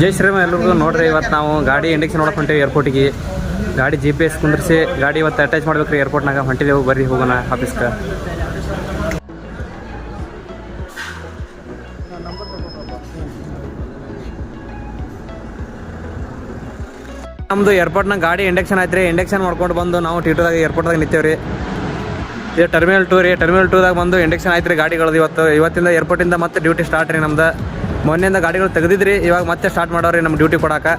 ಜೈ ಶ್ರೀರಾಮ್ ಎಲ್ಲರಿಗೂ ನೋಡ್ರಿ, ಇವತ್ತು ನಾವು ಗಾಡಿ ಇಂಡೆಕ್ಷನ್ ನೋಡಕ್ಕೆ ಹೊಂಟೇವಿ ಏರ್ಪೋರ್ಟಿಗೆ. ಗಾಡಿ GPS ಕುಂದ್ರಿಸಿ ಗಾಡಿ ಇವತ್ತು ಅಟ್ಯಾಚ್ ಮಾಡ್ಬೇಕ್ರಿ ಏರ್ಪೋರ್ಟ್ನಾಗ. ಹೊಂಟಿದೆವು, ಬರ್ರಿ ಹೋಗೋಣ ಆಫೀಸ್ಗೆ. ನಮ್ಮದು ಏರ್ಪೋರ್ಟ್ನಾಗ ಗಾಡಿ ಇಂಡೆಕ್ಷನ್ ಆಯ್ತು ರೀ. ಇಂಡೆಕ್ಷನ್ ಮಾಡ್ಕೊಂಡು ಬಂದು ನಾವು ಟಿಟೋದಾಗ ಏರ್ಪೋರ್ಟ್ದಾಗ ನಿಂತೇವ್ರಿ. ಇದು ಟರ್ಮಿನಲ್ 2 ರೀ. ಟರ್ಮಿನಲ್ 2ದಾಗ ಬಂದು ಇಂಡೆಕ್ಷನ್ ಆಯ್ತು ರೀ ಗಾಡಿಗಳದ್ದು. ಇವತ್ತಿಂದ ಏರ್ಪೋರ್ಟಿಂದ ಮತ್ತೆ ಡ್ಯೂಟಿ ಸ್ಟಾರ್ಟ್ ರೀ ನಮ್ದು. ಮೊನ್ನೆಯಿಂದ ಗಾಡಿಗಳು ತೆಗೆದಿದ್ರಿ, ಇವಾಗ ಮತ್ತೆ ಸ್ಟಾರ್ಟ್ ಮಾಡೋರಿ ನಮ್ಮ ಡ್ಯೂಟಿ ಕೊಡೋಕೆ.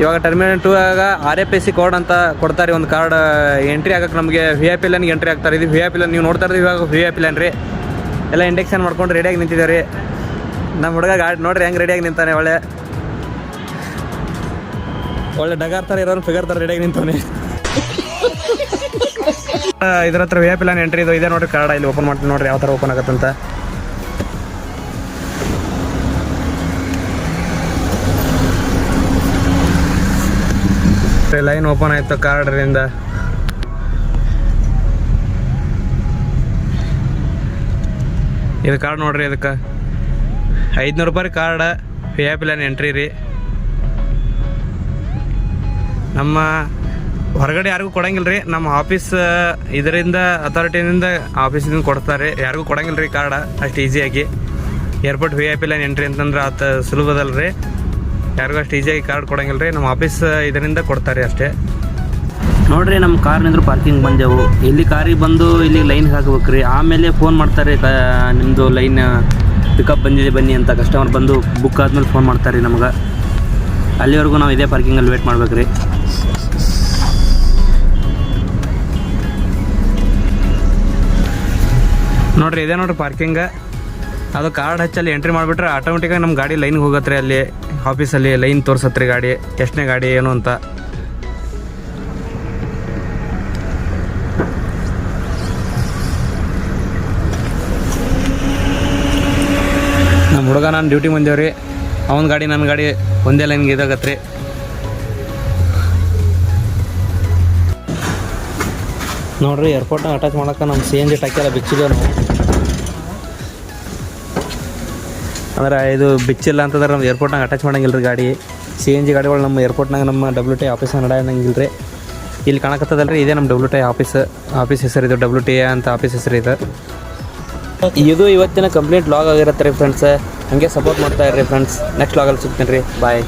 ಇವಾಗ ಟರ್ಮಿನಲ್ 2ಆಗ RFIC ಕೋಡ್ ಅಂತ ಕೊಡ್ತಾರೆ, ಒಂದು ಕಾರ್ಡ್. ಎಂಟ್ರಿ ಆಗಕ್ಕೆ ನಮಗೆ VIP ಲೈನ್ಗೆ ಎಂಟ್ರಿ ಆಗ್ತಾರೆ. ಇದು VIP ಲೈನ್ ನೀವು ನೋಡ್ತಾ ಇದ್ದೀವಿ, ಇವಾಗ VIP ಲೈನ್ ರೀ. ಎಲ್ಲ ಇಂಡೆಕ್ಷನ್ ಮಾಡ್ಕೊಂಡು ರೆಡಿಯಾಗಿ ನಿಂತಿದ್ದೇವೆ ರೀ. ನಮ್ಮ ಹುಡುಗ ಗಾಡಿ ನೋಡ್ರಿ ಹೆಂಗೆ ರೆಡಿಯಾಗಿ ನಿಂತಾನೆ. ಒಳ್ಳೆ ಡಗಾರ್ ಥರ ಇರೋನು ಫಿಗರ್ ಥರ ರೆಡಿಯಾಗಿ ನಿಂತಾನೆ. ಇದ್ರ ಹತ್ರ VIP ಲೈನ್ ಎಂಟ್ರಿ ಇದು ಇದೆ ನೋಡ್ರಿ ಕಾರ್ಡ್. ಇಲ್ಲಿ ಓಪನ್ ಮಾಡ್ತೀನಿ ನೋಡ್ರಿ ಯಾವ ಥರ ಓಪನ್ ಆಗತ್ತಂತ. ಲೈನ್ ಓಪನ್ ಆಯ್ತು ಕಾರ್ಡ್ರಿಂದ. ಇದು ಕಾರ್ಡ್ ನೋಡ್ರಿ, ಇದಕ್ಕೆ 500 ರೂಪಾಯಿ ಕಾರ್ಡ್. VIP ಲೈನ್ ಎಂಟ್ರಿ ರೀ. ನಮ್ಮ ಹೊರಗಡೆ ಯಾರಿಗೂ ಕೊಡಂಗಿಲ್ಲ ರೀ. ನಮ್ಮ ಆಫೀಸ್ ಇದರಿಂದ ಅಥಾರಿಟಿಯಿಂದ ಆಫೀಸಿಂದ ಕೊಡ್ತಾರೆ, ಯಾರಿಗೂ ಕೊಡಂಗಿಲ್ಲ ರೀ ಕಾರ್ಡ ಅಷ್ಟು ಈಸಿಯಾಗಿ. ಏರ್ಪೋರ್ಟ್ VIP ಲೈನ್ ಎಂಟ್ರಿ ಅಂತಂದ್ರೆ ಆತ ಸುಲಭದಲ್ಲ ರೀ. ಯಾರಿಗೂ ಅಷ್ಟು ಈಸಿಯಾಗಿ ಕಾರ್ಡ್ ಕೊಡಂಗಿಲ್ಲ ರೀ. ನಮ್ಮ ಆಫೀಸ್ ಇದರಿಂದ ಕೊಡ್ತಾರೆ ಅಷ್ಟೇ. ನೋಡ್ರಿ, ನಮ್ಮ ಕಾರ್ನಿಂದ್ರು ಪಾರ್ಕಿಂಗ್ ಬಂದೆವು. ಇಲ್ಲಿ ಕಾರಿಗೆ ಬಂದು ಇಲ್ಲಿ ಲೈನ್ಗೆ ಹಾಕಬೇಕು ರೀ. ಆಮೇಲೆ ಫೋನ್ ಮಾಡ್ತಾರೆ, ನಿಮ್ಮದು ಲೈನ್ ಪಿಕಪ್ ಬಂದಿದೆ ಬನ್ನಿ ಅಂತ. ಕಸ್ಟಮರ್ ಬಂದು ಬುಕ್ ಆದ್ಮೇಲೆ ಫೋನ್ ಮಾಡ್ತಾರೆ ರೀ ನಮ್ಗೆ. ಅಲ್ಲಿವರೆಗೂ ನಾವು ಇದೇ ಪಾರ್ಕಿಂಗಲ್ಲಿ ವೇಟ್ ಮಾಡ್ಬೇಕು ರೀ. ನೋಡ್ರಿ, ಇದೇ ನೋಡ್ರಿ ಪಾರ್ಕಿಂಗ್. ಅದು ಕಾರ್ಡ್ ಹಚ್ಚಲ್ಲಿ ಎಂಟ್ರಿ ಮಾಡಿಬಿಟ್ರೆ ಆಟೋಮೆಟಿಕಾಗಿ ನಮ್ಮ ಗಾಡಿ ಲೈನ್ಗೆ ಹೋಗತ್ತೆ ರೀ. ಅಲ್ಲಿ ಆಫೀಸಲ್ಲಿ ಲೈನ್ ತೋರಿಸತ್ತೆ ರೀ ಗಾಡಿ, ಎಷ್ಟನೇ ಗಾಡಿ ಏನು ಅಂತ. ನಮ್ಮ ಹುಡುಗ ನಾನು ಡ್ಯೂಟಿ ಬಂದೇವ್ರಿ. ಅವನ ಗಾಡಿ ನನ್ನ ಗಾಡಿ ಒಂದೇ ಲೈನ್ಗೆ ಇದಾಗತ್ತೆ ರೀ. ನೋಡ್ರಿ, ಏರ್ಪೋರ್ಟ್ನಾಗ ಅಟ್ಯಾಚ್ ಮಾಡೋಕೆ ನಮ್ಮ CNG ಟಾಕೆಲ್ಲ ಬಿಚ್ಚಿದ್ದೇವೆ ನಾವು. ಅಂದ್ರೆ ಇದು ಬಿಚ್ಚಿಲ್ಲ ಅಂತಂದ್ರೆ ನಮ್ಮ ಏರ್ಪೋರ್ಟ್ನಾಗ ಅಟ್ಯಾಚ್ ಮಾಡಂಗಿಲ್ಲ ರೀ ಗಾಡಿ. CNG ಗಾಡಿಗಳು ನಮ್ಮ ಏರ್ಪೋರ್ಟ್ನಾಗ ನಮ್ಮ WTI ಆಫೀಸ್ನಾಗ ನಡೆಯಂಗಿಲ್ಲ ರೀ. ಇಲ್ಲಿ ಕಾಣಕತ್ತದಲ್ಲ ರೀ, ಇದೇ ನಮ್ಮ WTI ಆಫೀಸ್ ಹೆಸರು. ಇದು WTA ಅಂತ ಆಫೀಸ್ ಹೆಸರು ಇದು. ಇದು ಇವತ್ತಿನ ಕಂಪ್ಲೀಟ್ ಲಾಗ್ ಆಗಿರುತ್ತೆ ರೀ ಫ್ರೆಂಡ್ಸ್. ಹಾಗೆ ಸಪೋರ್ಟ್ ಮಾಡ್ತಾ ಇರ್ರಿ ಫ್ರೆಂಡ್ಸ್. ನೆಕ್ಸ್ಟ್ ಲಾಗಲ್ಲಿ ಸಿಗ್ತೀನಿ ರೀ. ಬಾಯ್.